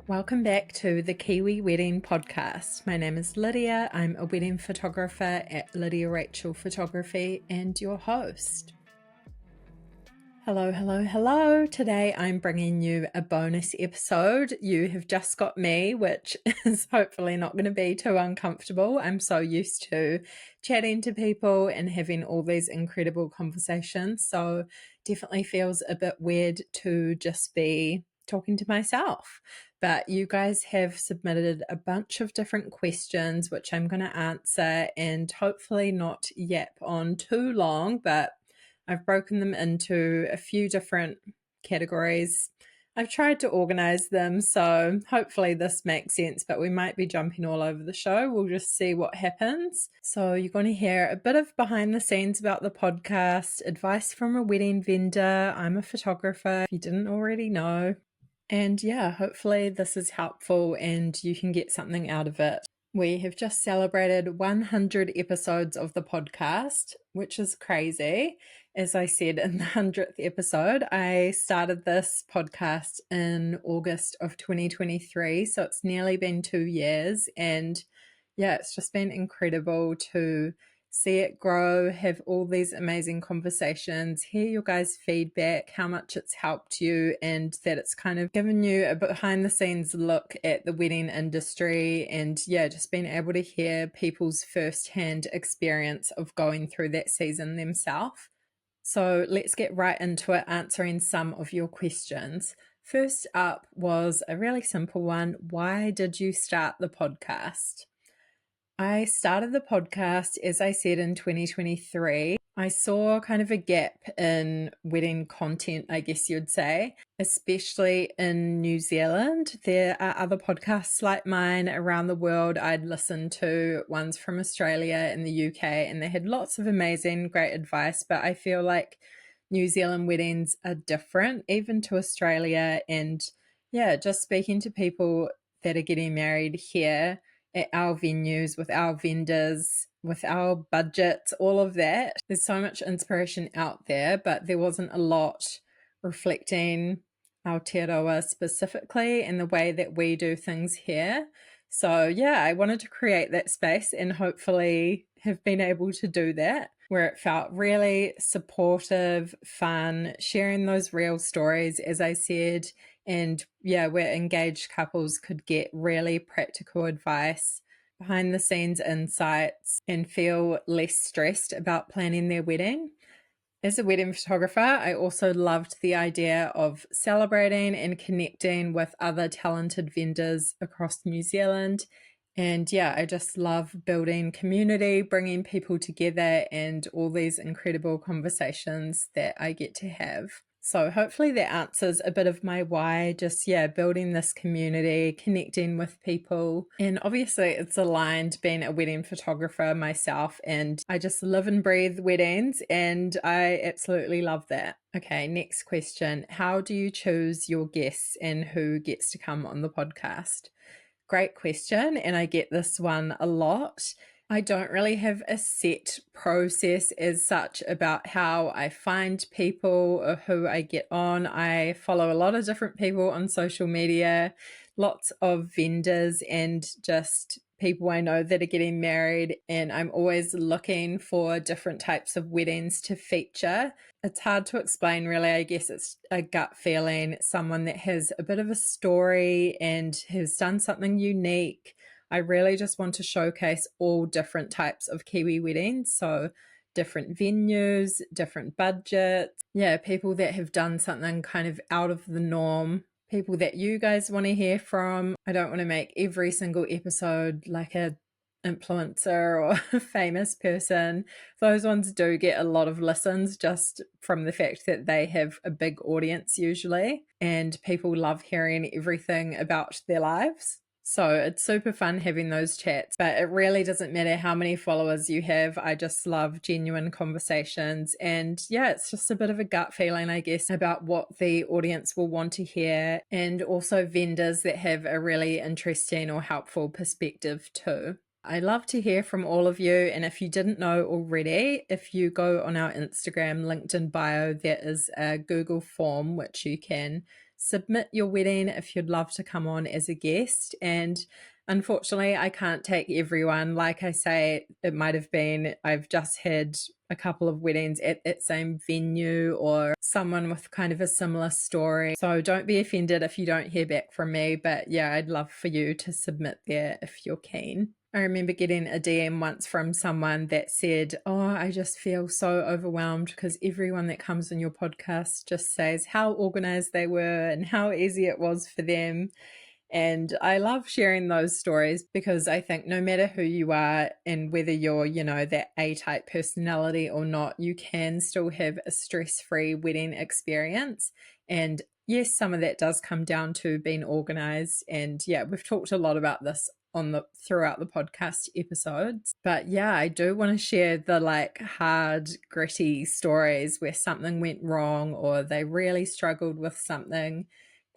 Welcome back to the Kiwi Wedding Podcast. My name is Lydia. I'm a wedding photographer at Lydia Rachel Photography and your host. Hello. Today I'm bringing you a bonus episode. You have just got me, which is hopefully not going to be too uncomfortable. I'm so used to chatting to people and having all these incredible conversations. So definitely feels a bit weird to just be talking to myself. But you guys have submitted a bunch of different questions, which I'm going to answer and hopefully not yap on too long, but I've broken them into a few different categories. I've tried to organize them, so hopefully this makes sense, but we might be jumping all over the show. We'll just see what happens. So you're going to hear a bit of behind the scenes about the podcast, advice from a wedding vendor. I'm a photographer, if you didn't already know. And yeah, hopefully this is helpful and you can get something out of it. We have just celebrated 100 episodes of the podcast, which is crazy. As I said in the 100th episode, I started this podcast in August of 2023. So it's nearly been 2 years. And yeah, it's just been incredible to see it grow, have all these amazing conversations, hear your guys' feedback, how much it's helped you, and that it's kind of given you a behind the scenes look at the wedding industry. And yeah, just being able to hear people's firsthand experience of going through that season themselves. So let's get right into it, answering some of your questions. First up was a really simple one. Why did you start the podcast? I started the podcast, as I said, in 2023. I saw kind of a gap in wedding content, I guess you'd say, especially in New Zealand. There are other podcasts like mine around the world I'd listened to, ones from Australia and the UK, and they had lots of amazing, great advice. But I feel like New Zealand weddings are different, even to Australia. And yeah, just speaking to people that are getting married here at our venues, with our vendors, with our budgets, all of that. There's so much inspiration out there, but there wasn't a lot reflecting Aotearoa specifically and the way that we do things here. So yeah, I wanted to create that space and hopefully have been able to do that, where it felt really supportive, fun, sharing those real stories, as I said. And yeah, where engaged couples could get really practical advice, behind the scenes insights, and feel less stressed about planning their wedding. As a wedding photographer, I also loved the idea of celebrating and connecting with other talented vendors across New Zealand. And yeah, I just love building community, bringing people together, and all these incredible conversations that I get to have. So hopefully that answers a bit of my why, just yeah, building this community, connecting with people. And obviously it's aligned being a wedding photographer myself, and I just live and breathe weddings and I absolutely love that. Okay, next question. How do you choose your guests and who gets to come on the podcast? Great question, and I get this one a lot. I don't really have a set process as such about how I find people or who I get on. I follow a lot of different people on social media, lots of vendors and just people I know that are getting married, and I'm always looking for different types of weddings to feature. It's hard to explain really. I guess it's a gut feeling, someone that has a bit of a story and has done something unique. I really just want to showcase all different types of Kiwi weddings. So different venues, different budgets. Yeah, people that have done something kind of out of the norm. People that you guys want to hear from. I don't want to make every single episode like a influencer or a famous person. Those ones do get a lot of listens just from the fact that they have a big audience usually, and people love hearing everything about their lives. So it's super fun having those chats, but it really doesn't matter how many followers you have. I just love genuine conversations. And yeah, it's just a bit of a gut feeling, I guess, about what the audience will want to hear, and also vendors that have a really interesting or helpful perspective too. I love to hear from all of you. And if you didn't know already, if you go on our Instagram, LinkedIn bio, there is a Google form which you can submit your wedding if you'd love to come on as a guest. And unfortunately, I can't take everyone. Like I say, it might have been, I've just had a couple of weddings at that same venue or someone with kind of a similar story. So don't be offended if you don't hear back from me. But yeah, I'd love for you to submit there if you're keen. I remember getting a DM once from someone that said, "Oh, I just feel so overwhelmed because everyone that comes on your podcast just says how organized they were and how easy it was for them." And I love sharing those stories because I think no matter who you are and whether you're, that A-type personality or not, you can still have a stress-free wedding experience. And yes, some of that does come down to being organized. And yeah, we've talked a lot about this throughout the podcast episodes. But yeah, I do want to share the hard, gritty stories where something went wrong or they really struggled with something.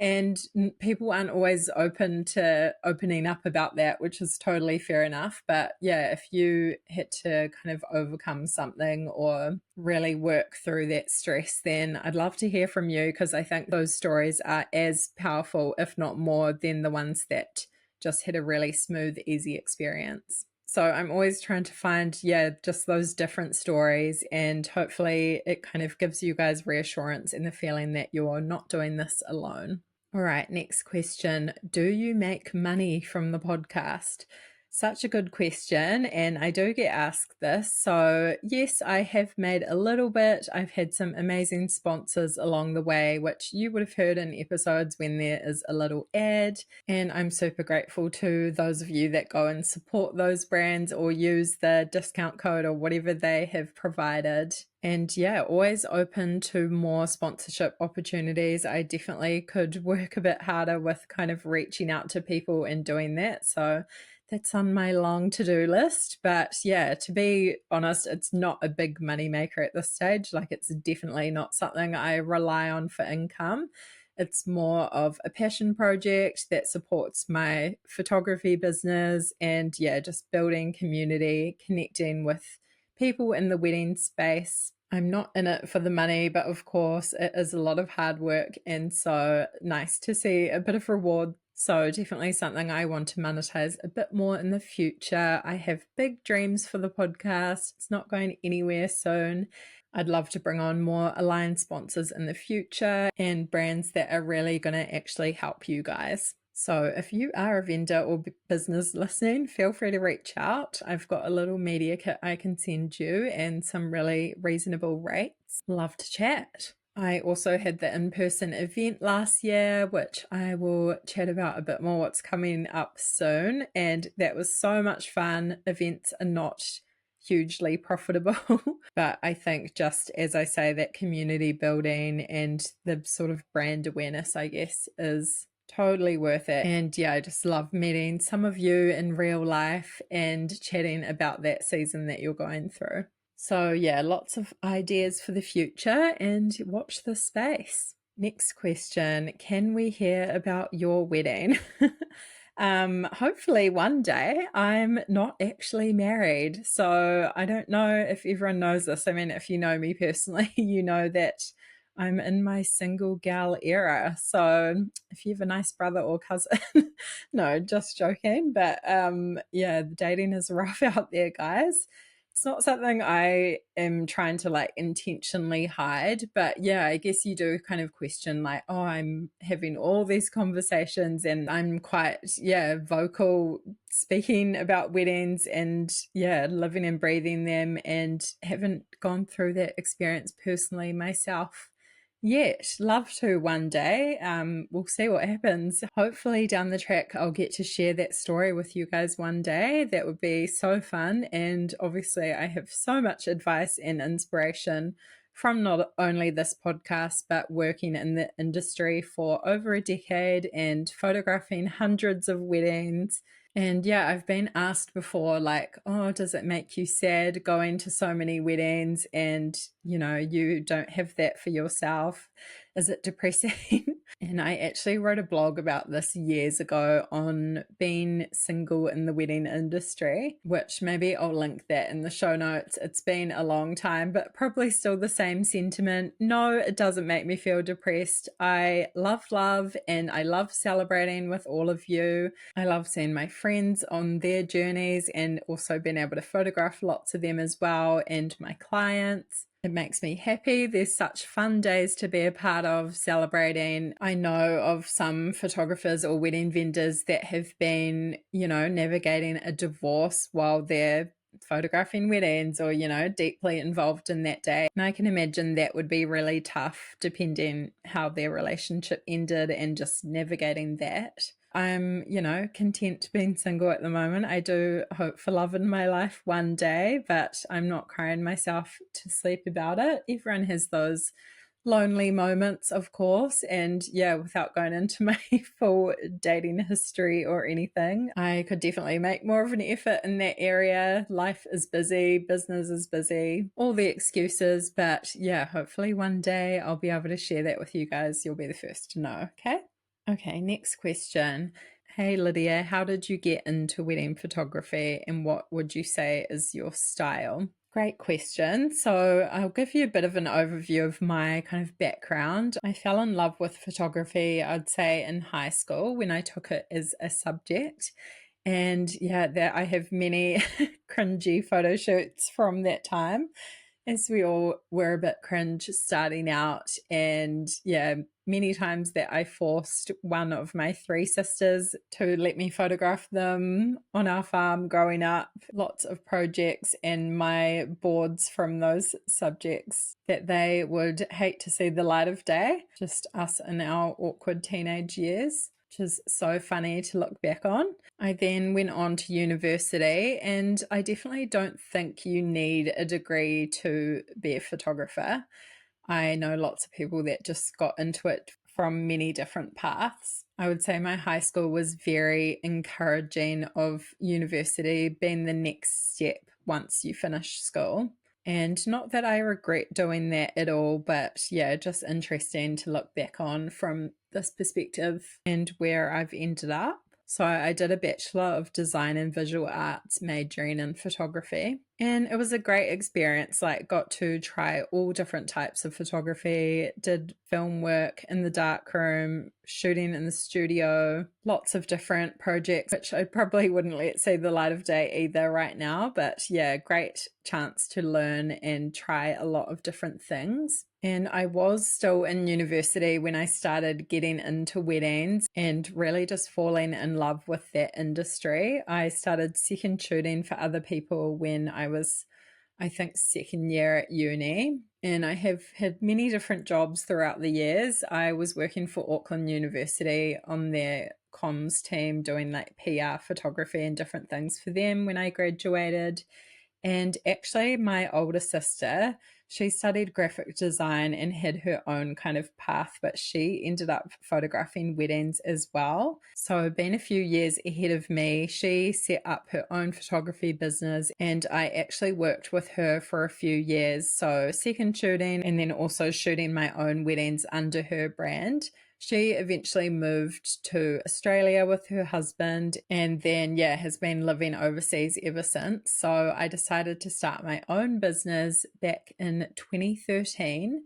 And people aren't always open to opening up about that, which is totally fair enough. But yeah, if you had to kind of overcome something or really work through that stress, then I'd love to hear from you because I think those stories are as powerful, if not more, than the ones that just had a really smooth, easy experience. So I'm always trying to find, just those different stories, and hopefully it kind of gives you guys reassurance and the feeling that you're not doing this alone. All right, next question. Do you make money from the podcast? Such a good question, and I do get asked this. So yes, I have made a little bit. I've had some amazing sponsors along the way, which you would have heard in episodes when there is a little ad. And I'm super grateful to those of you that go and support those brands or use the discount code or whatever they have provided. And yeah, always open to more sponsorship opportunities. I definitely could work a bit harder with kind of reaching out to people and doing that. So that's on my long to-do list. But yeah, to be honest, it's not a big money maker at this stage. It's definitely not something I rely on for income. It's more of a passion project that supports my photography business and yeah, just building community, connecting with people in the wedding space. I'm not in it for the money, but of course it is a lot of hard work and so nice to see a bit of reward. So definitely something I want to monetize a bit more in the future. I have big dreams for the podcast. It's not going anywhere soon. I'd love to bring on more aligned sponsors in the future and brands that are really going to actually help you guys. So if you are a vendor or business listening, feel free to reach out. I've got a little media kit I can send you and some really reasonable rates. Love to chat. I also had the in-person event last year, which I will chat about a bit more what's coming up soon. And that was so much fun. Events are not hugely profitable, but I think just as I say, that community building and the sort of brand awareness, I guess, is totally worth it. And yeah, I just love meeting some of you in real life and chatting about that season that you're going through. So yeah, lots of ideas for the future and watch this space. Next question, can we hear about your wedding? Hopefully one day. I'm not actually married, so I don't know if everyone knows this. I mean, if you know me personally, you know that I'm in my single gal era. So if you have a nice brother or cousin, no, just joking. But yeah, the dating is rough out there, guys. It's not something I am trying to intentionally hide, but yeah, I guess you do kind of question oh, I'm having all these conversations and I'm quite, vocal speaking about weddings and living and breathing them, and haven't gone through that experience personally myself yet. Love to one day. We'll see what happens. Hopefully down the track I'll get to share that story with you guys one day. That would be so fun. And obviously I have so much advice and inspiration from not only this podcast, but working in the industry for over a decade and photographing hundreds of weddings. And yeah, I've been asked before, oh, does it make you sad going to so many weddings and, you don't have that for yourself? Is it depressing? And I actually wrote a blog about this years ago on being single in the wedding industry, which maybe I'll link that in the show notes. It's been a long time, but probably still the same sentiment. No, it doesn't make me feel depressed. I love, and I love celebrating with all of you. I love seeing my friends on their journeys and also being able to photograph lots of them as well, and my clients. It makes me happy. There's such fun days to be a part of celebrating. I know of some photographers or wedding vendors that have been, navigating a divorce while they're photographing weddings or, deeply involved in that day. And I can imagine that would be really tough depending how their relationship ended and just navigating that. I'm, content being single at the moment. I do hope for love in my life one day, but I'm not crying myself to sleep about it. Everyone has those lonely moments, of course. And yeah, without going into my full dating history or anything, I could definitely make more of an effort in that area. Life is busy, business is busy, all the excuses. But yeah, hopefully one day I'll be able to share that with you guys. You'll be the first to know, okay? Okay, next question. Hey Lydia, how did you get into wedding photography and what would you say is your style? Great question. So I'll give you a bit of an overview of my kind of background. I fell in love with photography, I'd say, in high school when I took it as a subject. And yeah, I have many cringy photo shoots from that time, as we all were a bit cringe starting out. And yeah, many times that I forced one of my three sisters to let me photograph them on our farm growing up. Lots of projects and my boards from those subjects that they would hate to see the light of day, just us in our awkward teenage years, which is so funny to look back on. I then went on to university, and I definitely don't think you need a degree to be a photographer. I know lots of people that just got into it from many different paths. I would say my high school was very encouraging of university being the next step once you finish school. And not that I regret doing that at all, but yeah, just interesting to look back on from this perspective and where I've ended up. So I did a Bachelor of Design and Visual Arts majoring in photography, and it was a great experience. Like, got to try all different types of photography, did film work in the darkroom, shooting in the studio, lots of different projects, which I probably wouldn't let see the light of day either right now. But yeah, great chance to learn and try a lot of different things. And I was still in university when I started getting into weddings and really just falling in love with that industry. I started second shooting for other people when I was, I think, second year at uni. And I have had many different jobs throughout the years. I was working for Auckland University on their comms team, doing like PR photography and different things for them when I graduated. And actually, my older sister, she studied graphic design and had her own kind of path, but she ended up photographing weddings as well. So, being a few years ahead of me, she set up her own photography business, and I actually worked with her for a few years. So, second shooting and then also shooting my own weddings under her brand. She eventually moved to Australia with her husband and then, has been living overseas ever since. So I decided to start my own business back in 2013.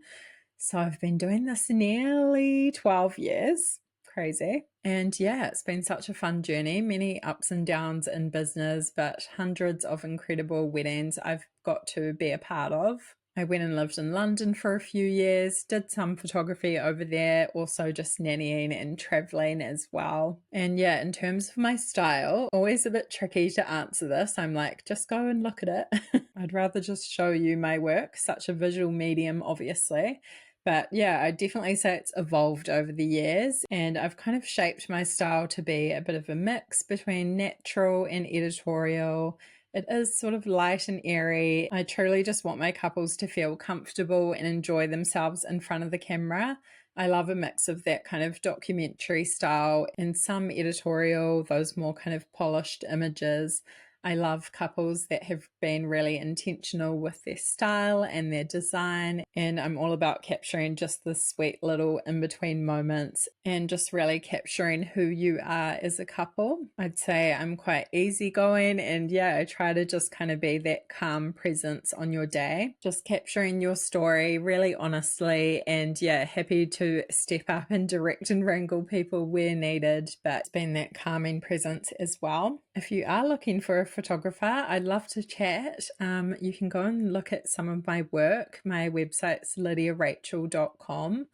So I've been doing this nearly 12 years. Crazy. And it's been such a fun journey, many ups and downs in business, but hundreds of incredible weddings I've got to be a part of. I went and lived in London for a few years, did some photography over there, also just nannying and traveling as well. And in terms of my style, always a bit tricky to answer this. I'm like, just go and look at it. I'd rather just show you my work, such a visual medium, obviously. But I definitely say it's evolved over the years, and I've kind of shaped my style to be a bit of a mix between natural and editorial. It is sort of light and airy. I truly just want my couples to feel comfortable and enjoy themselves in front of the camera. I love a mix of that kind of documentary style and some editorial, those more kind of polished images. I love couples that have been really intentional with their style and their design, and I'm all about capturing just the sweet little in-between moments and just really capturing who you are as a couple. I'd say I'm quite easygoing, and yeah, I try to just kind of be that calm presence on your day, just capturing your story really honestly, and yeah, happy to step up and direct and wrangle people where needed, but being that calming presence as well. If you are looking for a photographer, I'd love to chat. You can go and look at some of my work. My website's lydiarachel.com,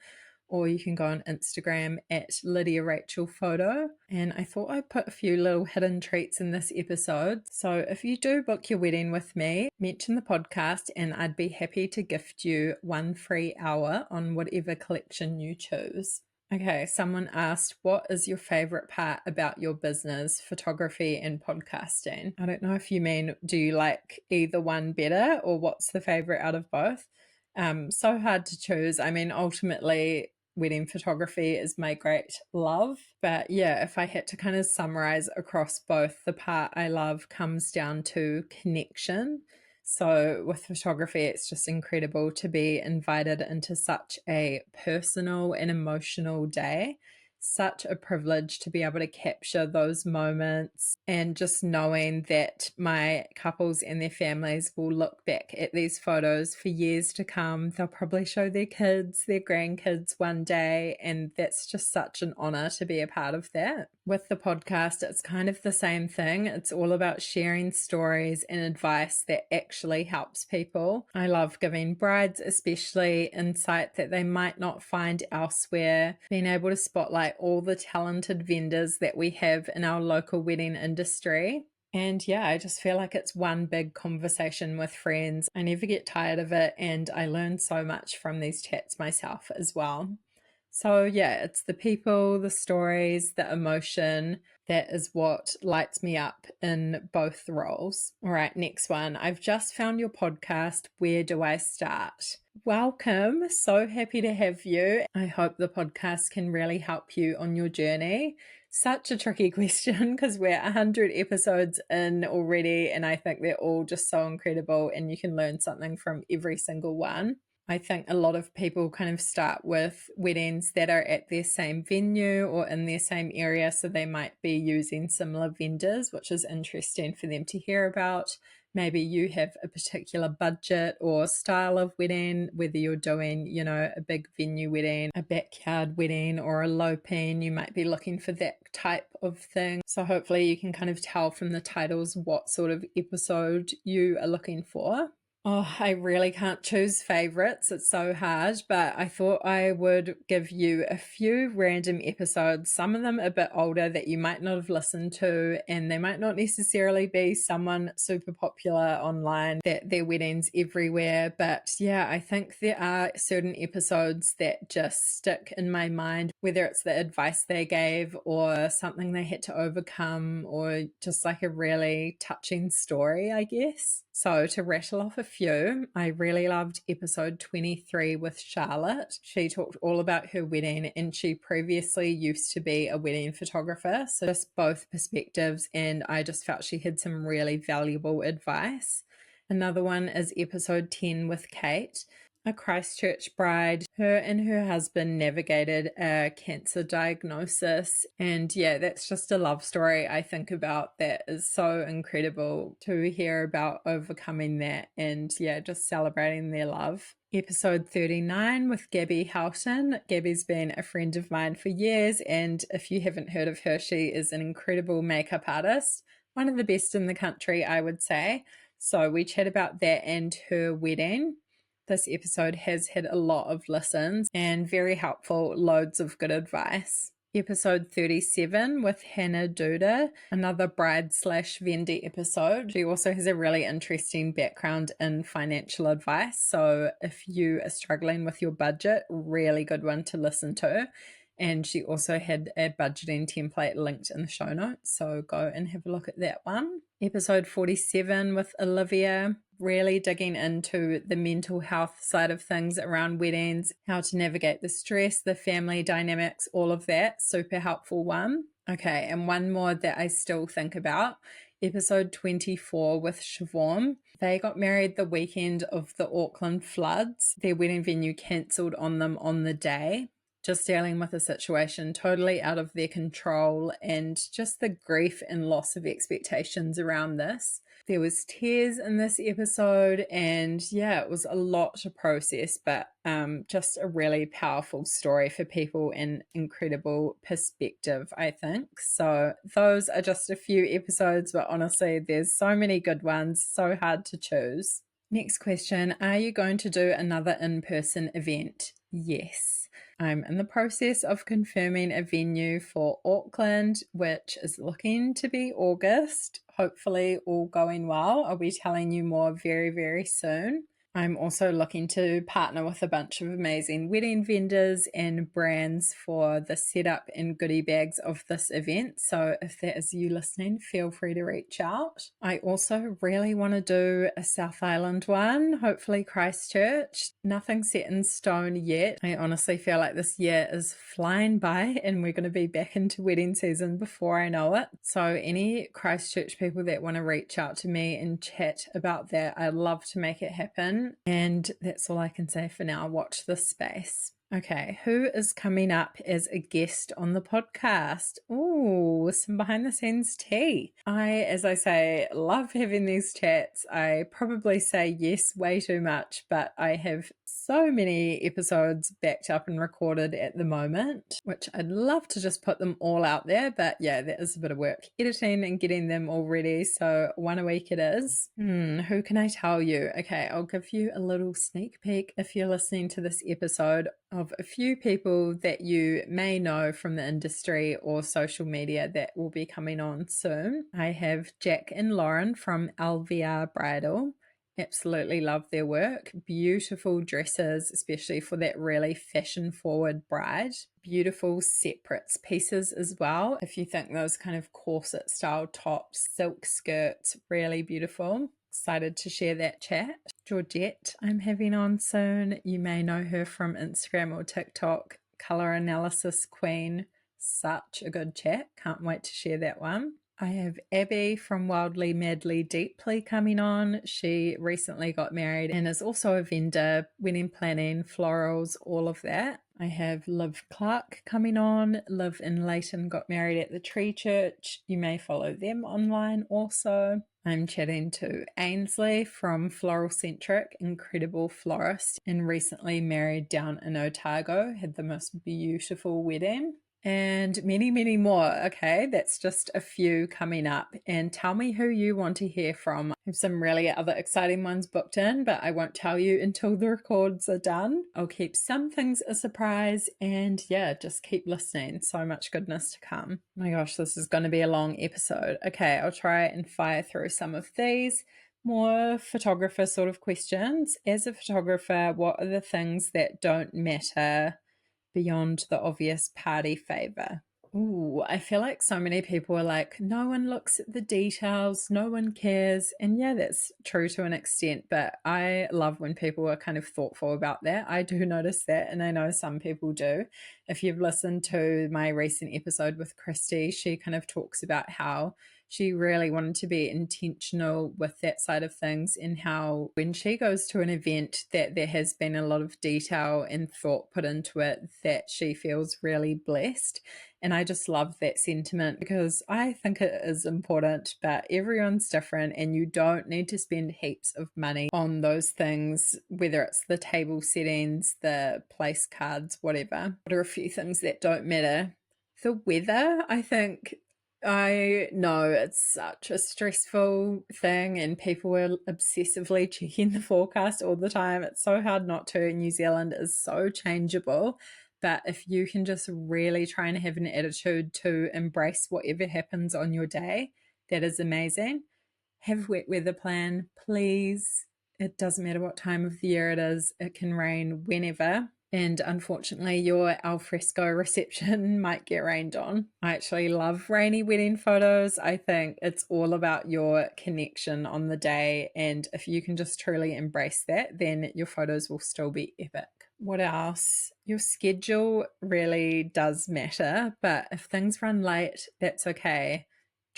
or you can go on Instagram at Lydia Rachel Photo. And I thought I'd put a few little hidden treats in this episode. So if you do book your wedding with me, mention the podcast and I'd be happy to gift you 1 free hour on whatever collection you choose. Okay, someone asked, what is your favorite part about your business, photography and podcasting? I don't know if you mean, do you like either one better, or what's the favorite out of both? So hard to choose. I mean, ultimately, wedding photography is my great love. But yeah, if I had to kind of summarize across both, the part I love comes down to connection. So with photography, it's just incredible to be invited into such a personal and emotional day. Such a privilege to be able to capture those moments, and just knowing that my couples and their families will look back at these photos for years to come. They'll probably show their kids, their grandkids one day, and that's just such an honor to be a part of that. With the podcast, it's kind of the same thing. It's all about sharing stories and advice that actually helps people. I love giving brides especially insight that they might not find elsewhere, being able to spotlight all the talented vendors that we have in our local wedding industry. And yeah, I just feel like it's one big conversation with friends. I never get tired of it, and I learn so much from these chats myself as well. So yeah, it's the people, the stories, the emotion. That is what lights me up in both roles. All right, next one. I've just found your podcast. Where do I start? Welcome. So happy to have you. I hope the podcast can really help you on your journey. Such a tricky question because we're 100 episodes in already, and I think they're all just so incredible, and you can learn something from every single one. I think a lot of people kind of start with weddings that are at their same venue or in their same area, so they might be using similar vendors, which is interesting for them to hear about. Maybe you have a particular budget or style of wedding, whether you're doing, a big venue wedding, a backyard wedding, or a eloping. You might be looking for that type of thing. So hopefully you can kind of tell from the titles what sort of episode you are looking for. Oh, I really can't choose favorites. It's so hard, but I thought I would give you a few random episodes, some of them a bit older that you might not have listened to, and they might not necessarily be someone super popular online that their weddings everywhere. But yeah, I think there are certain episodes that just stick in my mind, whether it's the advice they gave or something they had to overcome, or just like a really touching story, I guess. So to rattle off a few, I really loved episode 23 with Charlotte. She talked all about her wedding, and she previously used to be a wedding photographer. So just both perspectives, and I just felt she had some really valuable advice. Another one is episode 10 with Kate, a Christchurch bride. Her and her husband navigated a cancer diagnosis, and yeah, that's just a love story I think about that is so incredible to hear about overcoming that, and yeah, just celebrating their love. Episode 39 with Gabby Houghton. Gabby's been a friend of mine for years, and if you haven't heard of her, she is an incredible makeup artist, one of the best in the country, I would say. So we chat about that and her wedding. This episode has had a lot of listens and very helpful, loads of good advice. Episode 37 with Hannah Duda, another bride/vendor episode. She also has a really interesting background in financial advice. So if you are struggling with your budget, really good one to listen to. And she also had a budgeting template linked in the show notes, so go and have a look at that one. Episode 47 with Olivia, really digging into the mental health side of things around weddings, how to navigate the stress, the family dynamics, all of that. Super helpful one. Okay, and one more that I still think about. episode 24 with Siobhan. They got married the weekend of the Auckland floods. Their wedding venue cancelled on them on the day. Just dealing with a situation totally out of their control and just the grief and loss of expectations around this. There was tears in this episode, and yeah, it was a lot to process, but just a really powerful story for people and incredible perspective, I think. So those are just a few episodes, but honestly, there's so many good ones, so hard to choose. Next question, are you going to do another in-person event? Yes. I'm in the process of confirming a venue for Auckland, which is looking to be August. Hopefully all going well. I'll be telling you more very, very soon. I'm also looking to partner with a bunch of amazing wedding vendors and brands for the setup and goodie bags of this event. So if that is you listening, feel free to reach out. I also really want to do a South Island one, hopefully Christchurch. Nothing set in stone yet. I honestly feel like this year is flying by and we're going to be back into wedding season before I know it. So any Christchurch people that want to reach out to me and chat about that, I'd love to make it happen. And that's all I can say for now. Watch this space. Okay, who is coming up as a guest on the podcast? Ooh, some behind the scenes tea. As I say, love having these chats. I probably say yes way too much, but I have so many episodes backed up and recorded at the moment, which I'd love to just put them all out there. But yeah, that is a bit of work editing and getting them all ready. So one a week it is. Who can I tell you? Okay, I'll give you a little sneak peek if you're listening to this episode of a few people that you may know from the industry or social media that will be coming on soon. I have Jack and Lauren from LVR Bridal. Absolutely love their work. Beautiful dresses, especially for that really fashion forward bride. Beautiful separates pieces as well. If you think those kind of corset style tops, silk skirts, really beautiful. Excited to share that chat. Georgette, I'm having on soon. You may know her from Instagram or TikTok. Color analysis queen. Such a good chat. Can't wait to share that one. I have Abby from Wildly Madly Deeply coming on. She recently got married and is also a vendor, wedding planning, florals, all of that. I have Liv Clark coming on. Liv and Leighton got married at the Tree Church. You may follow them online also. I'm chatting to Ainsley from Floral Centric, incredible florist, and recently married down in Otago, had the most beautiful wedding. And many, many more. Okay, that's just a few coming up. And tell me who you want to hear from. I have some really other exciting ones booked in, but I won't tell you until the records are done. I'll keep some things a surprise, and yeah, just keep listening. So much goodness to come. Oh my gosh, this is going to be a long episode. Okay, I'll try and fire through some of these. More photographer sort of questions. As a photographer, what are the things that don't matter beyond the obvious party favor? Ooh, I feel like so many people are like, no one looks at the details, no one cares. And yeah, that's true to an extent, but I love when people are kind of thoughtful about that. I do notice that, and I know some people do. If you've listened to my recent episode with Christy, she kind of talks about how she really wanted to be intentional with that side of things, and how when she goes to an event that there has been a lot of detail and thought put into it, that she feels really blessed. And I just love that sentiment because I think it is important, but everyone's different and you don't need to spend heaps of money on those things, whether it's the table settings, the place cards, whatever. What are a few things that don't matter? The weather, I think. I know it's such a stressful thing and people are obsessively checking the forecast all the time. It's so hard not to. New Zealand is so changeable. But if you can just really try and have an attitude to embrace whatever happens on your day, that is amazing. Have a wet weather plan, please. It doesn't matter what time of the year it is. It can rain whenever. And unfortunately, your alfresco reception might get rained on. I actually love rainy wedding photos. I think it's all about your connection on the day. And if you can just truly embrace that, then your photos will still be epic. What else? Your schedule really does matter. But if things run late, that's okay.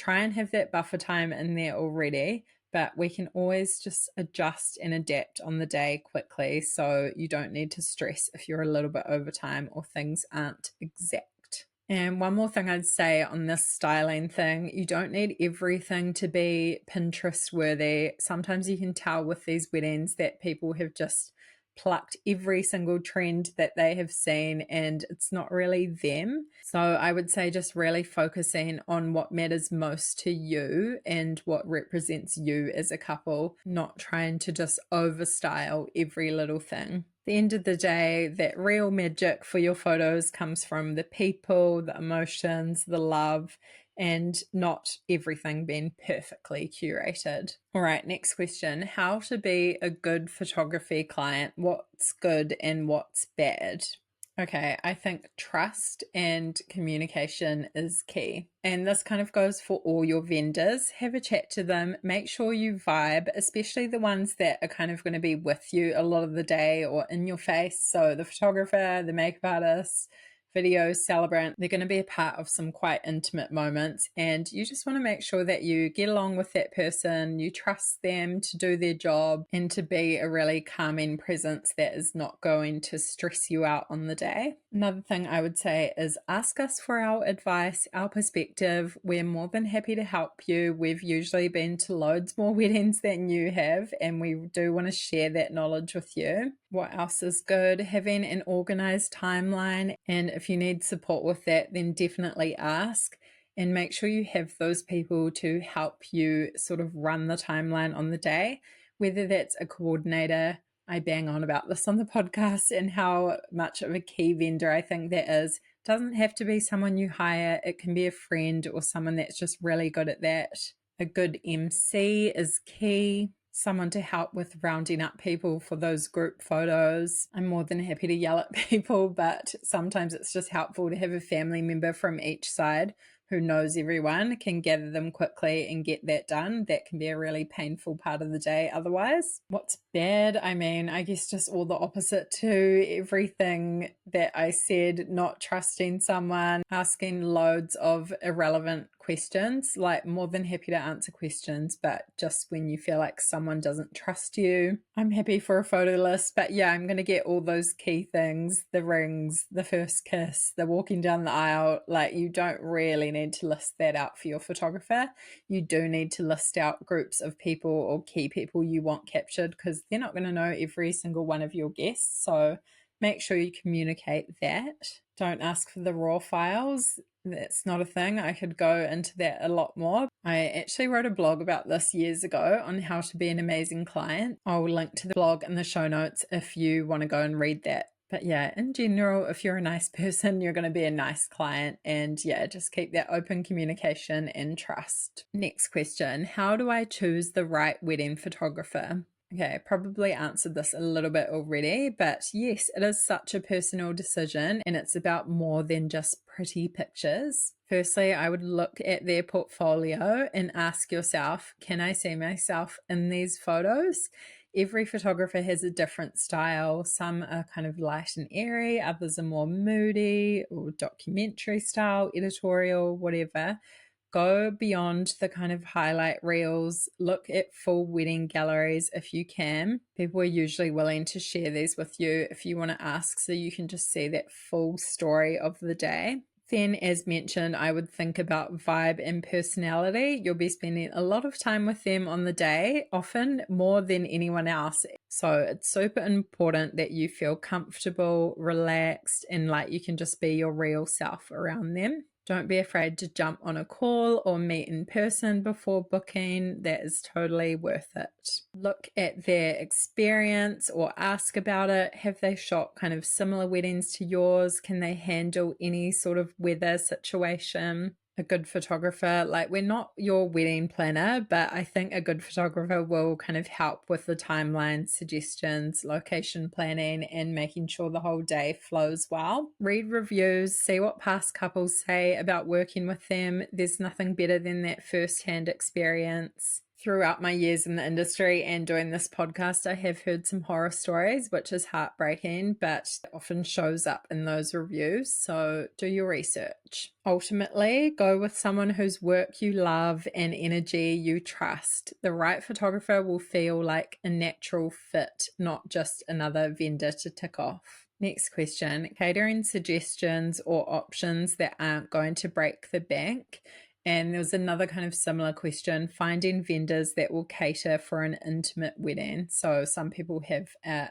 try and have that buffer time in there already, but we can always just adjust and adapt on the day quickly, so you don't need to stress if you're a little bit over time or things aren't exact. And one more thing I'd say on this styling thing, you don't need everything to be Pinterest worthy. Sometimes you can tell with these weddings that people have just plucked every single trend that they have seen and it's not really them. So I would say just really focusing on what matters most to you and what represents you as a couple, not trying to just overstyle every little thing. At the end of the day, that real magic for your photos comes from the people, the emotions, the love, and not everything being perfectly curated. All right, next question. How to be a good photography client? What's good and what's bad? Okay, I think trust and communication is key. And this kind of goes for all your vendors. Have a chat to them. Make sure you vibe, especially the ones that are kind of going to be with you a lot of the day or in your face. So the photographer, the makeup artist, video celebrant, they're going to be a part of some quite intimate moments, and you just want to make sure that you get along with that person, you trust them to do their job and to be a really calming presence that is not going to stress you out on the day. Another thing I would say is ask us for our advice, our perspective. We're more than happy to help you. We've usually been to loads more weddings than you have, and we do want to share that knowledge with you. What else is good? Having an organized timeline, and if you need support with that, then definitely ask and make sure you have those people to help you sort of run the timeline on the day, whether that's a coordinator. I bang on about this on the podcast and how much of a key vendor I think that is. It doesn't have to be someone you hire. It can be a friend or someone that's just really good at that. A good MC is key. Someone to help with rounding up people for those group photos. I'm more than happy to yell at people, but sometimes it's just helpful to have a family member from each side who knows everyone, can gather them quickly and get that done. That can be a really painful part of the day otherwise. What's bad? I mean, I guess just all the opposite to everything that I said, not trusting someone, asking loads of irrelevant questions. Like, more than happy to answer questions, but just when you feel like someone doesn't trust you. I'm happy for a photo list, but yeah, I'm going to get all those key things, the rings, the first kiss, the walking down the aisle. Like, you don't really need to list that out for your photographer. You do need to list out groups of people or key people you want captured, because they're not going to know every single one of your guests. So make sure you communicate that. Don't ask for the raw files. That's not a thing. I could go into that a lot more. I actually wrote a blog about this years ago on how to be an amazing client. I'll link to the blog in the show notes if you want to go and read that. But yeah, in general, if you're a nice person, you're going to be a nice client. And yeah, just keep that open communication and trust. Next question. How do I choose the right wedding photographer? Okay, I probably answered this a little bit already, but yes, it is such a personal decision and it's about more than just pretty pictures. Firstly, I would look at their portfolio and ask yourself, can I see myself in these photos? Every photographer has a different style. Some are kind of light and airy, others are more moody or documentary style, editorial, whatever. Go beyond the kind of highlight reels. Look at full wedding galleries if you can. People are usually willing to share these with you if you want to ask, so you can just see that full story of the day. Then, as mentioned, I would think about vibe and personality. You'll be spending a lot of time with them on the day, often more than anyone else. So it's super important that you feel comfortable, relaxed, and like you can just be your real self around them. Don't be afraid to jump on a call or meet in person before booking. That is totally worth it. Look at their experience or ask about it. Have they shot kind of similar weddings to yours? Can they handle any sort of weather situation? A good photographer, like, we're not your wedding planner, but I think a good photographer will kind of help with the timeline suggestions, location planning, and making sure the whole day flows well. Read reviews, see what past couples say about working with them. There's nothing better than that first-hand experience. Throughout my years in the industry and doing this podcast, I have heard some horror stories, which is heartbreaking, but often shows up in those reviews. So do your research. Ultimately, go with someone whose work you love and energy you trust. The right photographer will feel like a natural fit, not just another vendor to tick off. Next question, catering suggestions or options that aren't going to break the bank. And there was another kind of similar question, finding vendors that will cater for an intimate wedding. So some people have a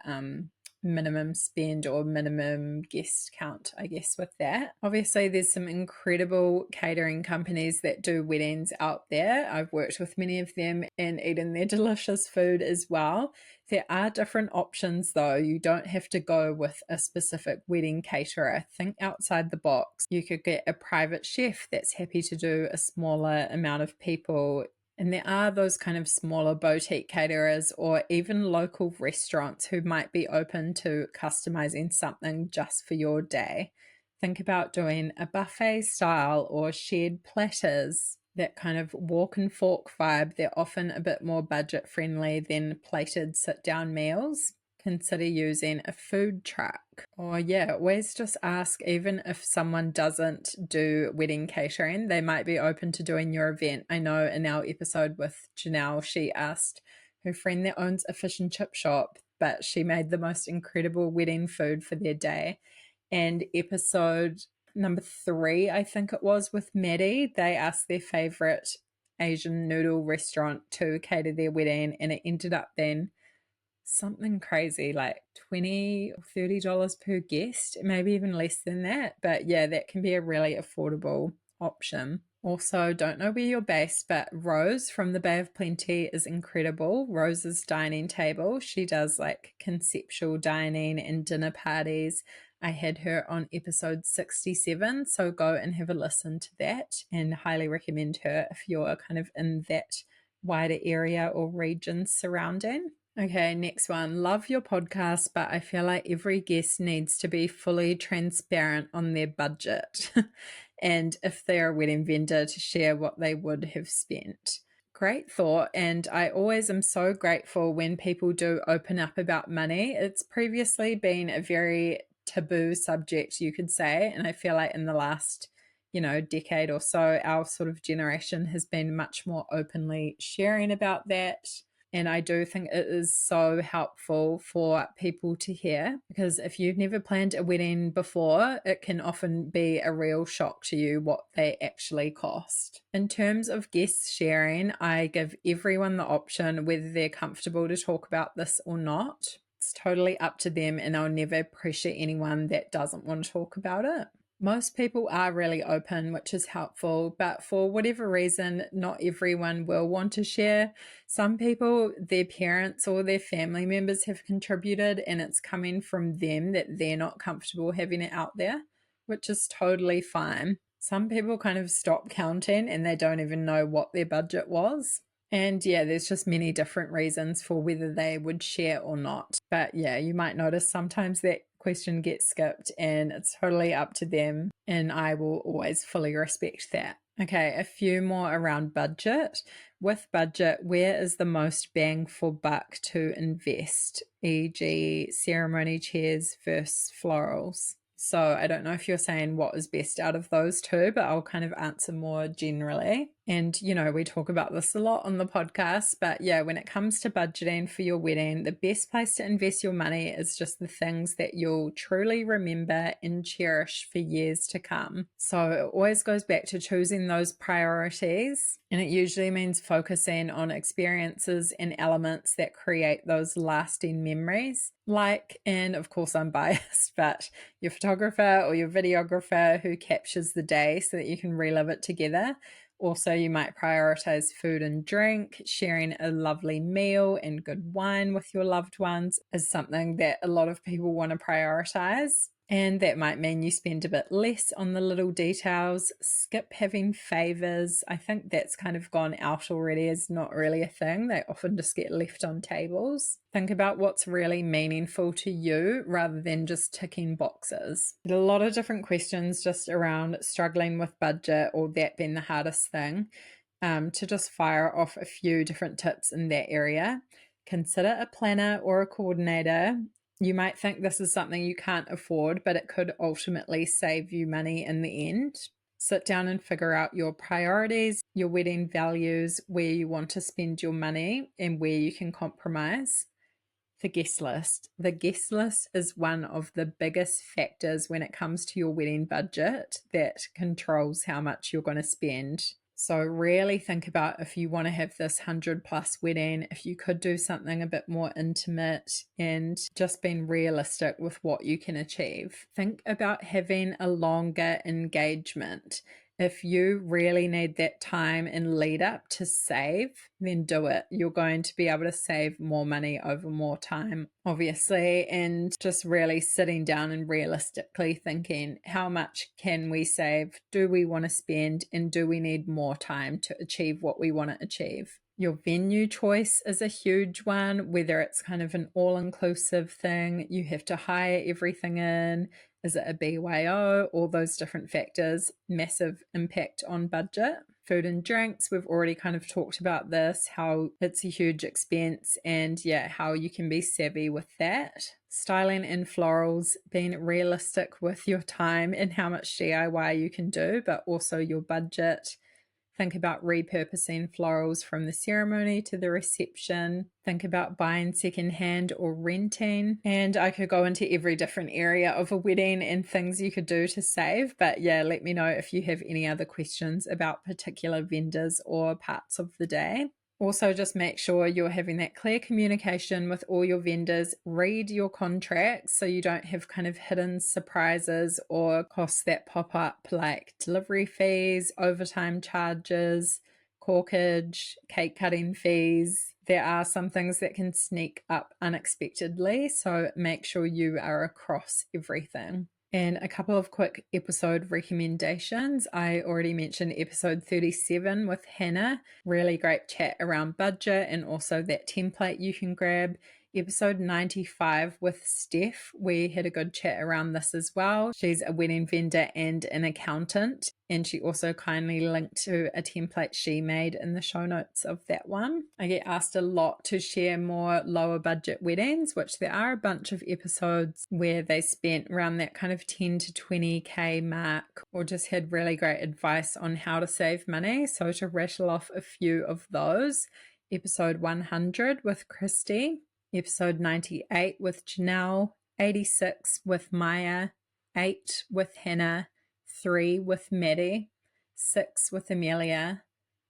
minimum spend or minimum guest count, I guess, with that. Obviously, there's some incredible catering companies that do weddings out there. I've worked with many of them and eaten their delicious food as well. There are different options though. You don't have to go with a specific wedding caterer. Think outside the box. You could get a private chef that's happy to do a smaller amount of people. And there are those kind of smaller boutique caterers or even local restaurants who might be open to customizing something just for your day. Think about doing a buffet style or shared platters, that kind of walk and fork vibe. They're often a bit more budget friendly than plated sit down meals. Consider using a food truck. Or always just ask, even if someone doesn't do wedding catering, they might be open to doing your event. I know in our episode with Janelle, she asked her friend that owns a fish and chip shop, but she made the most incredible wedding food for their day. And episode number 3, I think it was, with Maddie, they asked their favorite Asian noodle restaurant to cater their wedding, and it ended up being something crazy like $20 or $30 per guest, maybe even less than that. But yeah, that can be a really affordable option. Also, don't know where you're based, but Rose from the Bay of Plenty is incredible. Rose's dining table, she does like conceptual dining and dinner parties. I had her on episode 67, so go and have a listen to that, and highly recommend her if you're kind of in that wider area or region surrounding. Okay, next one. Love your podcast, but I feel like every guest needs to be fully transparent on their budget and if they're a wedding vendor, to share what they would have spent. Great thought. And I always am so grateful when people do open up about money. It's previously been a very taboo subject, you could say. And I feel like in the last, decade or so, our sort of generation has been much more openly sharing about that. And I do think it is so helpful for people to hear, because if you've never planned a wedding before, it can often be a real shock to you what they actually cost. In terms of guests sharing, I give everyone the option whether they're comfortable to talk about this or not. It's totally up to them, and I'll never pressure anyone that doesn't want to talk about it. Most people are really open, which is helpful, but for whatever reason, not everyone will want to share. Some people, their parents or their family members have contributed, and it's coming from them that they're not comfortable having it out there, which is totally fine. Some people kind of stop counting and they don't even know what their budget was. And there's just many different reasons for whether they would share or not. But you might notice sometimes that question gets skipped, and it's totally up to them, and I will always fully respect that. Okay, a few more around budget. With budget, where is the most bang for buck to invest, e.g. ceremony chairs versus florals? So I don't know if you're saying what is best out of those two, but I'll kind of answer more generally. And, we talk about this a lot on the podcast, but when it comes to budgeting for your wedding, the best place to invest your money is just the things that you'll truly remember and cherish for years to come. So it always goes back to choosing those priorities, and it usually means focusing on experiences and elements that create those lasting memories. And of course I'm biased, but your photographer or your videographer who captures the day so that you can relive it together. Also, you might prioritize food and drink. Sharing a lovely meal and good wine with your loved ones is something that a lot of people want to prioritize. And that might mean you spend a bit less on the little details. Skip having favors. I think that's kind of gone out already. It's not really a thing. They often just get left on tables. Think about what's really meaningful to you rather than just ticking boxes. A lot of different questions just around struggling with budget or that being the hardest thing. to just fire off a few different tips in that area. Consider a planner or a coordinator. You might think this is something you can't afford, but it could ultimately save you money in the end. Sit down and figure out your priorities, your wedding values, where you want to spend your money, and where you can compromise. The guest list. The guest list is one of the biggest factors when it comes to your wedding budget that controls how much you're going to spend. So really think about if you want to have this 100+ wedding, if you could do something a bit more intimate, and just being realistic with what you can achieve. Think about having a longer engagement. If you really need that time and lead up to save, then do it. You're going to be able to save more money over more time, obviously, and just really sitting down and realistically thinking, how much can we save? Do we want to spend? And do we need more time to achieve what we want to achieve? Your venue choice is a huge one, whether it's kind of an all-inclusive thing, you have to hire everything in. Is it a BYO? All those different factors, massive impact on budget. Food and drinks, we've already kind of talked about this, how it's a huge expense, and yeah, how you can be savvy with that. Styling and florals, being realistic with your time and how much DIY you can do, but also your budget. Think about repurposing florals from the ceremony to the reception. Think about buying secondhand or renting. And I could go into every different area of a wedding and things you could do to save. But yeah, let me know if you have any other questions about particular vendors or parts of the day. Also, just make sure you're having that clear communication with all your vendors. Read your contracts so you don't have kind of hidden surprises or costs that pop up like delivery fees, overtime charges, corkage, cake cutting fees. There are some things that can sneak up unexpectedly, so make sure you are across everything. And a couple of quick episode recommendations. I already mentioned episode 37 with Hannah. Really great chat around budget and also that template you can grab. Episode 95 with Steph, we had a good chat around this as well. She's a wedding vendor and an accountant, and she also kindly linked to a template she made in the show notes of that one. I get asked a lot to share more lower budget weddings, which there are a bunch of episodes where they spent around that kind of 10 to 20k mark, or just had really great advice on how to save money. So to rattle off a few of those, episode 100 with Christy, episode 98 with Janelle, 86 with Maya, 8 with Hannah, 3 with Maddie, 6 with Amelia,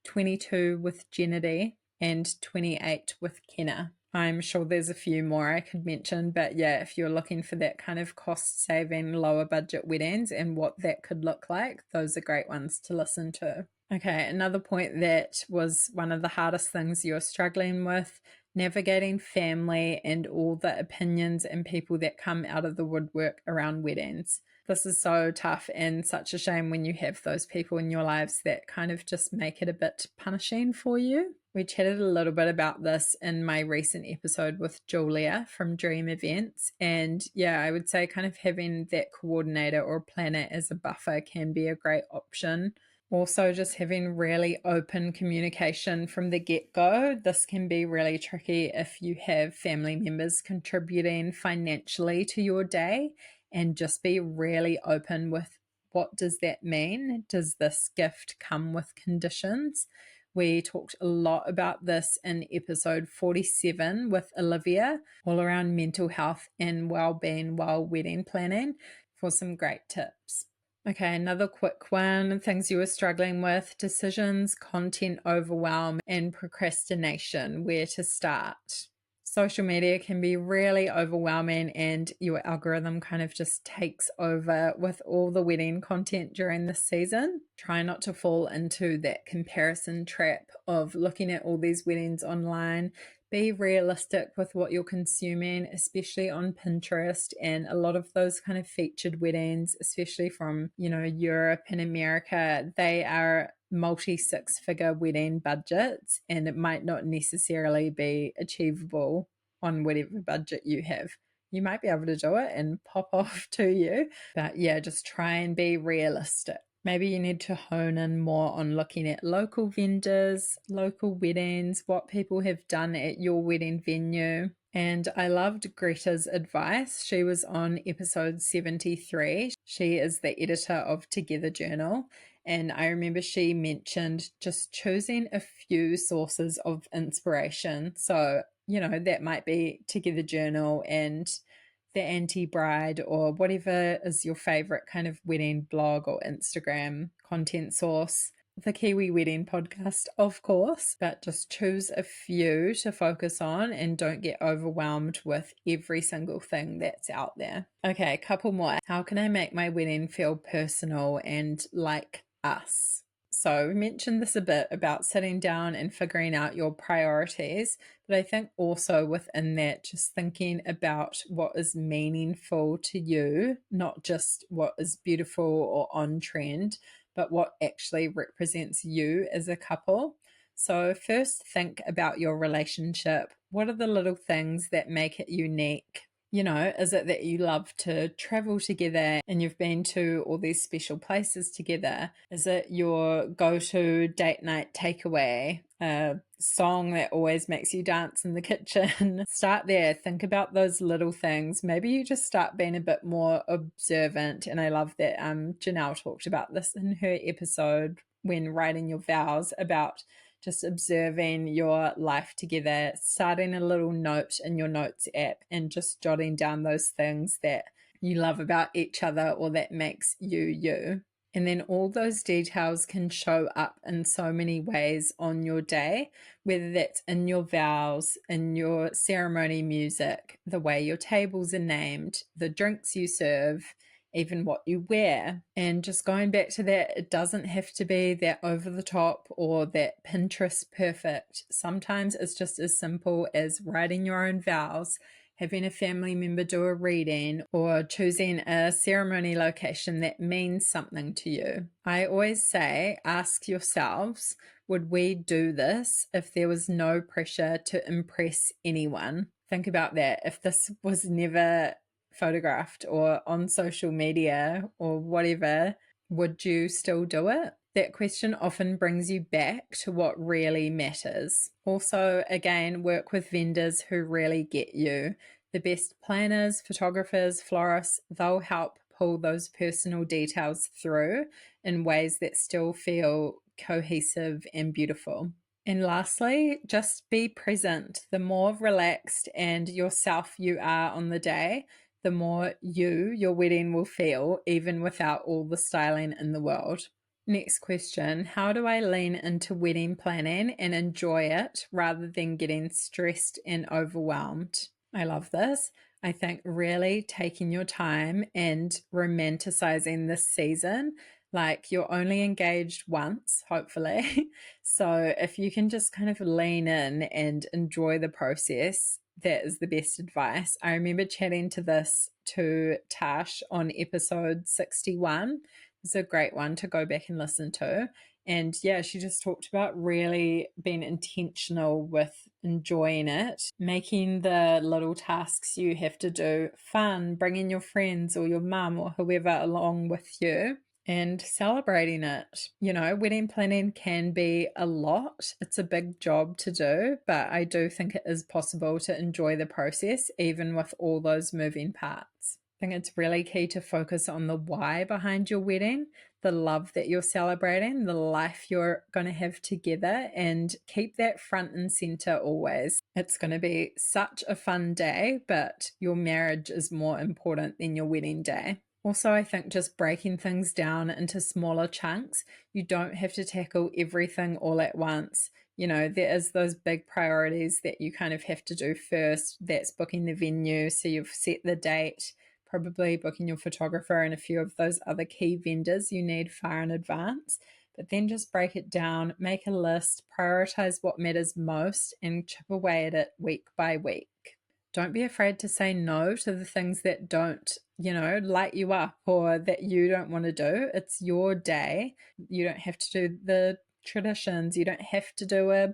22 with Gennady, and 28 with Kenna. I'm sure there's a few more I could mention, but yeah, if you're looking for that kind of cost-saving, lower budget weddings and what that could look like, those are great ones to listen to. Okay, another point that was one of the hardest things you're struggling with, navigating family and all the opinions and people that come out of the woodwork around weddings. This is so tough and such a shame when you have those people in your lives that kind of just make it a bit punishing for you. We chatted a little bit about this in my recent episode with Julia from Dream Events. And yeah, I would say kind of having that coordinator or planner as a buffer can be a great option. Also, just having really open communication from the get-go. This can be really tricky if you have family members contributing financially to your day, and just be really open with what does that mean? Does this gift come with conditions? We talked a lot about this in episode 47 with Olivia, all around mental health and well-being while wedding planning, for some great tips. Okay, another quick one, things you were struggling with, decisions, content overwhelm, and procrastination, where to start. Social media can be really overwhelming and your algorithm kind of just takes over with all the wedding content during this season. Try not to fall into that comparison trap of looking at all these weddings online. Be realistic with what you're consuming, especially on Pinterest, and a lot of those kind of featured weddings, especially from, Europe and America, they are multi-six-figure wedding budgets, and it might not necessarily be achievable on whatever budget you have. You might be able to do it and pop off to you, but yeah, just try and be realistic. Maybe you need to hone in more on looking at local vendors, local weddings, what people have done at your wedding venue. And I loved Greta's advice. She was on episode 73. She is the editor of Together Journal. And I remember she mentioned just choosing a few sources of inspiration. So, that might be Together Journal and the anti-bride or whatever is your favorite kind of wedding blog or Instagram content source. The Kiwi Wedding podcast, of course, but just choose a few to focus on and don't get overwhelmed with every single thing that's out there. Okay, a couple more. How can I make my wedding feel personal and like us? So we mentioned this a bit about sitting down and figuring out your priorities, but I think also within that, just thinking about what is meaningful to you, not just what is beautiful or on trend, but what actually represents you as a couple. So first think about your relationship. What are the little things that make it unique? Is it that you love to travel together and you've been to all these special places together? Is it your go-to date night takeaway? A song that always makes you dance in the kitchen? Start there. Think about those little things. Maybe you just start being a bit more observant. And I love that Janelle talked about this in her episode when writing your vows about just observing your life together, starting a little note in your notes app and just jotting down those things that you love about each other or that makes you you. And then all those details can show up in so many ways on your day, whether that's in your vows, in your ceremony music, the way your tables are named, the drinks you serve, even what you wear. And just going back to that, it doesn't have to be that over the top or that Pinterest perfect. Sometimes it's just as simple as writing your own vows, having a family member do a reading, or choosing a ceremony location that means something to you. I always say, ask yourselves, would we do this if there was no pressure to impress anyone? Think about that. If this was never photographed or on social media or whatever, would you still do it? That question often brings you back to what really matters. Also, again, work with vendors who really get you. The best planners, photographers, florists, they'll help pull those personal details through in ways that still feel cohesive and beautiful. And lastly, just be present. The more relaxed and yourself you are on the day, the more your wedding will feel, even without all the styling in the world. Next question, how do I lean into wedding planning and enjoy it rather than getting stressed and overwhelmed? I love this. I think really taking your time and romanticizing this season, like you're only engaged once, hopefully. So if you can just kind of lean in and enjoy the process, that is the best advice. I remember chatting to Tash on episode 61. It's a great one to go back and listen to. And yeah, she just talked about really being intentional with enjoying it, making the little tasks you have to do fun, bringing your friends or your mum or whoever along with you, and celebrating it. Wedding planning can be a lot. It's a big job to do, but I do think it is possible to enjoy the process, even with all those moving parts. I think it's really key to focus on the why behind your wedding, the love that you're celebrating, the life you're going to have together, and keep that front and center always. It's going to be such a fun day, but your marriage is more important than your wedding day. Also, I think just breaking things down into smaller chunks. You don't have to tackle everything all at once. There is those big priorities that you kind of have to do first. That's booking the venue, so you've set the date, probably booking your photographer and a few of those other key vendors you need far in advance. But then just break it down, make a list, prioritize what matters most, and chip away at it week by week. Don't be afraid to say no to the things that don't, light you up or that you don't want to do. It's your day. You don't have to do the traditions. You don't have to do a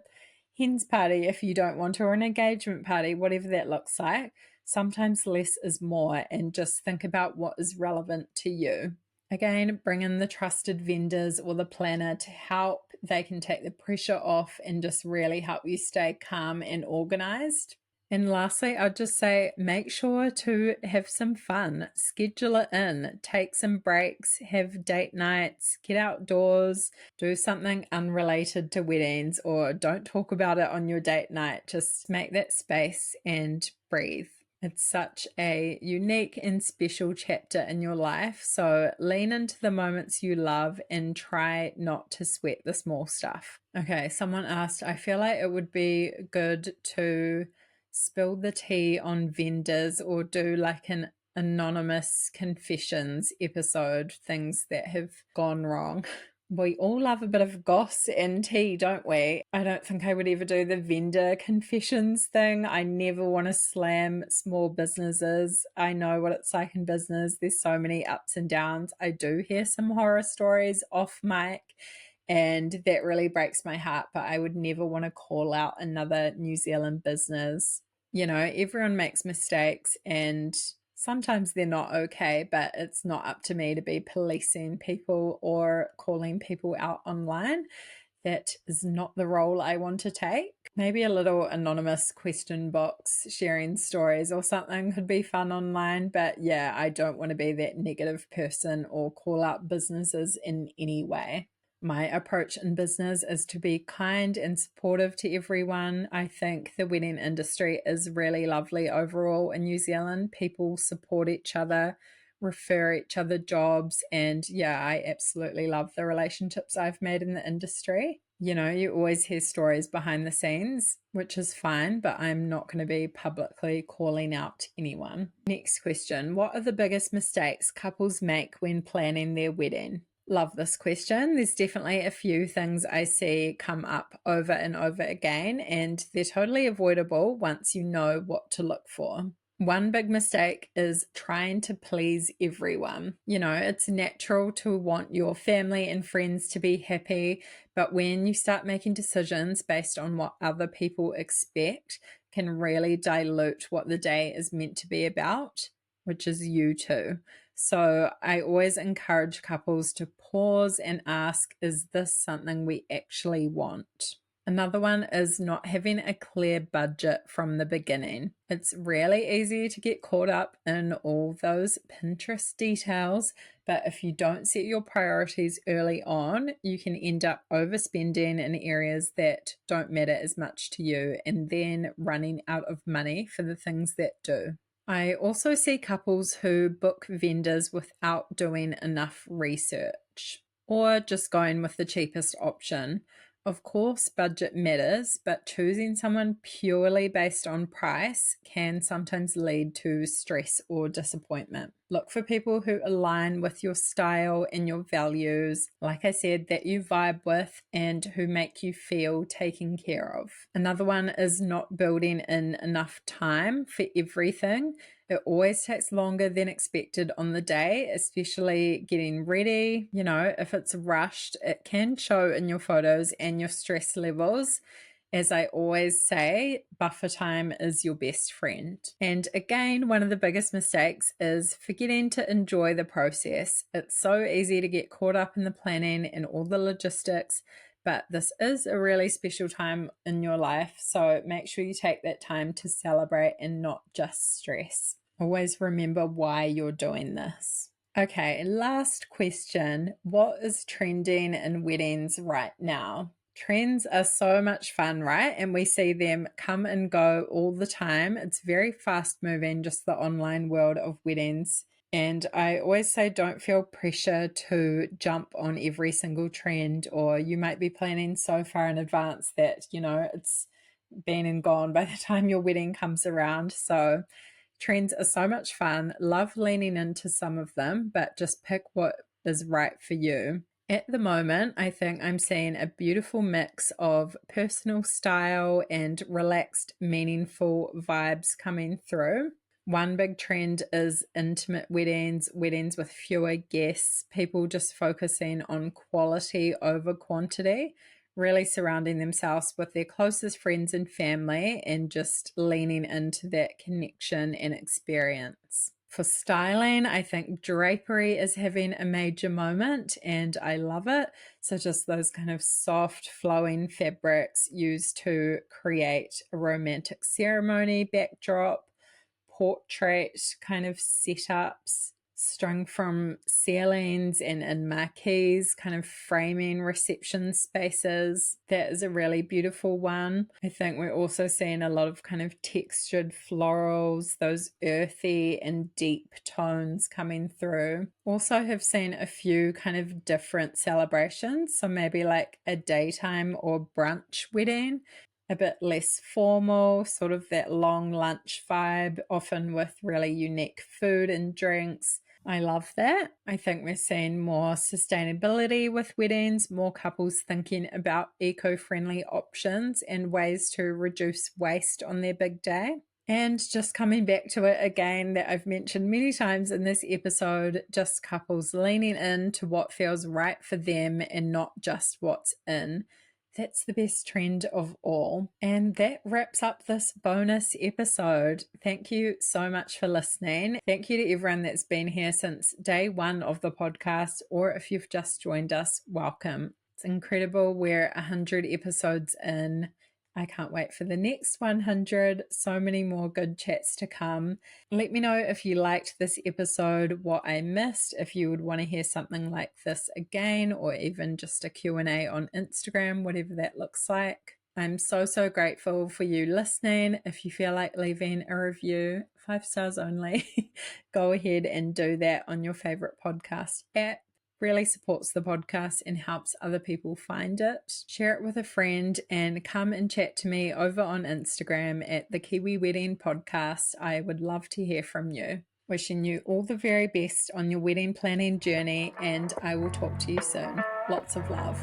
hen's party if you don't want to, or an engagement party, whatever that looks like. Sometimes less is more, and just think about what is relevant to you. Again, bring in the trusted vendors or the planner to help. They can take the pressure off and just really help you stay calm and organized. And lastly, I'd just say make sure to have some fun, schedule it in, take some breaks, have date nights, get outdoors, do something unrelated to weddings, or don't talk about it on your date night. Just make that space and breathe. It's such a unique and special chapter in your life. So lean into the moments you love and try not to sweat the small stuff. Okay, someone asked, I feel like it would be good to spill the tea on vendors or do like an anonymous confessions episode, things that have gone wrong. We all love a bit of goss and tea, don't we? I don't think I would ever do the vendor confessions thing. I never want to slam small businesses. I know what it's like in business. There's so many ups and downs. I do hear some horror stories off mic, and that really breaks my heart, but I would never want to call out another New Zealand business. You know, everyone makes mistakes and sometimes they're not okay, but it's not up to me to be policing people or calling people out online. That is not the role I want to take. Maybe a little anonymous question box sharing stories or something could be fun online, but yeah, I don't want to be that negative person or call out businesses in any way. My approach in business is to be kind and supportive to everyone. I think the wedding industry is really lovely overall in New Zealand. People support each other, refer each other jobs, and yeah, I absolutely love the relationships I've made in the industry. You know, you always hear stories behind the scenes, which is fine, but I'm not going to be publicly calling out anyone. Next question. What are the biggest mistakes couples make when planning their wedding? Love this question. There's definitely a few things I see come up over and over again, and they're totally avoidable once you know what to look for. One big mistake is trying to please everyone. You know, it's natural to want your family and friends to be happy, but when you start making decisions based on what other people expect, can really dilute what the day is meant to be about, which is you too. So I always encourage couples to pause and ask, is this something we actually want? Another one is not having a clear budget from the beginning. It's really easy to get caught up in all those Pinterest details, but if you don't set your priorities early on, you can end up overspending in areas that don't matter as much to you and then running out of money for the things that do. I also see couples who book vendors without doing enough research or just going with the cheapest option. Of course, budget matters, but choosing someone purely based on price can sometimes lead to stress or disappointment. Look for people who align with your style and your values, like I said, that you vibe with and who make you feel taken care of. Another one is not building in enough time for everything. It always takes longer than expected on the day, especially getting ready. You know, if it's rushed, it can show in your photos and your stress levels. As I always say, buffer time is your best friend. And again, one of the biggest mistakes is forgetting to enjoy the process. It's so easy to get caught up in the planning and all the logistics, but this is a really special time in your life. So make sure you take that time to celebrate and not just stress. Always remember why you're doing this. Okay, last question. What is trending in weddings right now? Trends are so much fun, right? And we see them come and go all the time. It's very fast moving, just the online world of weddings. And I always say, don't feel pressure to jump on every single trend, or you might be planning so far in advance that, you know, it's been and gone by the time your wedding comes around. So trends are so much fun. Love leaning into some of them, but just pick what is right for you. At the moment, I think I'm seeing a beautiful mix of personal style and relaxed, meaningful vibes coming through. One big trend is intimate weddings, weddings with fewer guests, people just focusing on quality over quantity, really surrounding themselves with their closest friends and family and just leaning into that connection and experience. For styling, I think drapery is having a major moment and I love it. So just those kind of soft flowing fabrics used to create a romantic ceremony backdrop, portrait kind of setups strung from ceilings and marquees, kind of framing reception spaces. That is a really beautiful one. I think we're also seeing a lot of kind of textured florals, those earthy and deep tones coming through. Also have seen a few kind of different celebrations. So maybe like a daytime or brunch wedding, a bit less formal, sort of that long lunch vibe, often with really unique food and drinks. I love that. I think we're seeing more sustainability with weddings, more couples thinking about eco-friendly options and ways to reduce waste on their big day. And just coming back to it again, that I've mentioned many times in this episode, just couples leaning into what feels right for them and not just what's in. That's the best trend of all. And that wraps up this bonus episode. Thank you so much for listening. Thank you to everyone that's been here since day one of the podcast, or if you've just joined us, welcome. It's incredible. We're 100 episodes in. I can't wait for the next 100. So many more good chats to come. Let me know if you liked this episode, what I missed, if you would want to hear something like this again, or even just a Q&A on Instagram, whatever that looks like. I'm so grateful for you listening. If you feel like leaving a review, 5 stars only, go ahead and do that on your favorite podcast app. Really supports the podcast and helps other people find it. Share it with a friend and come and chat to me over on Instagram at the Kiwi Wedding Podcast. I would love to hear from you. Wishing you all the very best on your wedding planning journey, and I will talk to you soon. Lots of love.